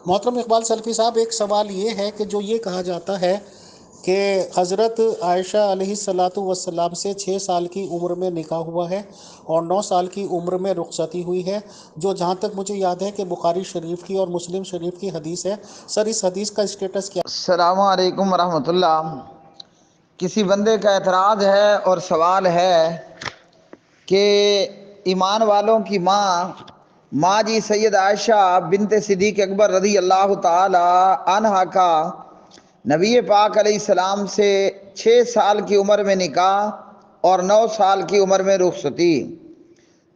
محترم اقبال سلفی صاحب، ایک سوال یہ ہے کہ جو یہ کہا جاتا ہے کہ حضرت عائشہ علیہ الصلاۃ والسلام سے 6 سال کی عمر میں نکاح ہوا ہے اور 9 سال کی عمر میں رخصتی ہوئی ہے، جو جہاں تک مجھے یاد ہے کہ بخاری شریف کی اور مسلم شریف کی حدیث ہے۔ سر، اس حدیث کا اسٹیٹس کیا؟ السلام علیکم ورحمۃ اللہ۔ کسی بندے کا اعتراض ہے اور سوال ہے کہ ایمان والوں کی ماں جی سید عائشہ بنت صدیق اکبر رضی اللہ تعالی عنہا کا نبی پاک علیہ السلام سے 6 سال کی عمر میں نکاح اور 9 سال کی عمر میں رخصتی۔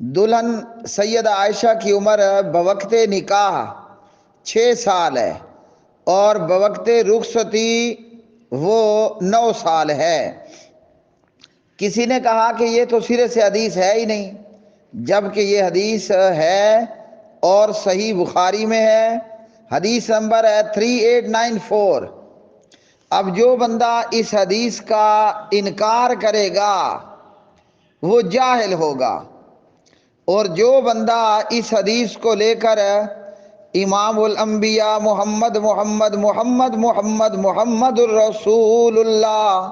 دلہن سید عائشہ کی عمر بوقت نکاح 6 سال ہے اور بوقت رخصتی وہ 9 سال ہے۔ کسی نے کہا کہ یہ تو سرے سے حدیث ہے ہی نہیں، جبکہ یہ حدیث ہے اور صحیح بخاری میں ہے، حدیث نمبر ہے 3894۔ اب جو بندہ اس حدیث کا انکار کرے گا وہ جاہل ہوگا، اور جو بندہ اس حدیث کو لے کر امام الانبیاء محمد محمد محمد محمد محمد الرسول اللہ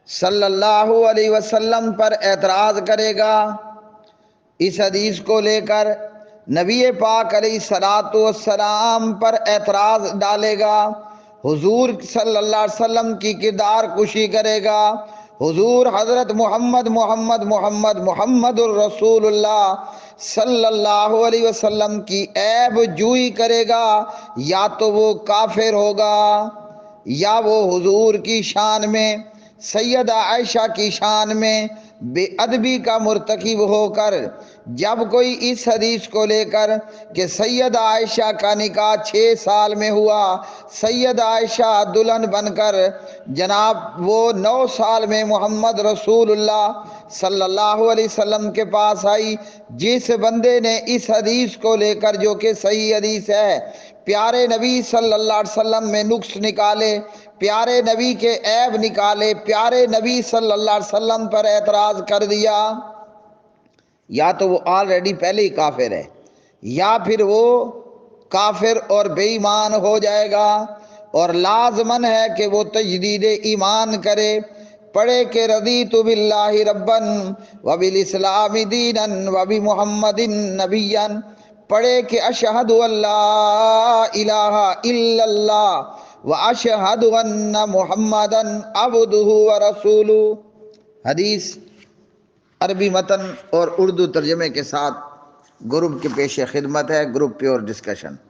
صلی اللہ علیہ وسلم پر اعتراض کرے گا، اس حدیث کو لے کر نبی پاک علیہ الصلاۃ والسلام پر اعتراض ڈالے گا، حضور صلی اللہ علیہ وسلم کی کردار کشی کرے گا، حضور حضرت محمد محمد محمد محمد الرسول اللہ صلی اللہ علیہ وسلم کی عیب جوئی کرے گا، یا تو وہ کافر ہوگا یا وہ حضور کی شان میں سیدہ عائشہ کی شان میں بے ادبی کا مرتکب ہو کر، جب کوئی اس حدیث کو لے کر کہ سیدہ عائشہ کا نکاح 6 سال میں ہوا، سیدہ عائشہ دلہن بن کر جناب وہ 9 سال میں محمد رسول اللہ صلی اللہ علیہ وسلم کے پاس آئی، جس بندے نے اس حدیث کو لے کر جو کہ صحیح حدیث ہے، پیارے نبی صلی اللہ علیہ وسلم میں نقص نکالے، پیارے نبی کے عیب نکالے، پیارے نبی صلی اللہ علیہ وسلم پر اعتراض کر دیا، یا تو وہ آلریڈی پہلے ہی کافر ہے یا پھر وہ کافر اور بے ایمان ہو جائے گا، اور لازمن ہے کہ وہ تجدید ایمان کرے، پڑھے کہ رضیت باللہ ربا وبالاسلام دینا وبمحمد نبیا، پڑھے کہ اشہد ان لا الہ الا اللہ واشہد ان محمدا عبدہ ورسولہ۔ حدیث عربی متن اور اردو ترجمے کے ساتھ گروپ کے پیش خدمت ہے، گروپ پیور ڈسکشن۔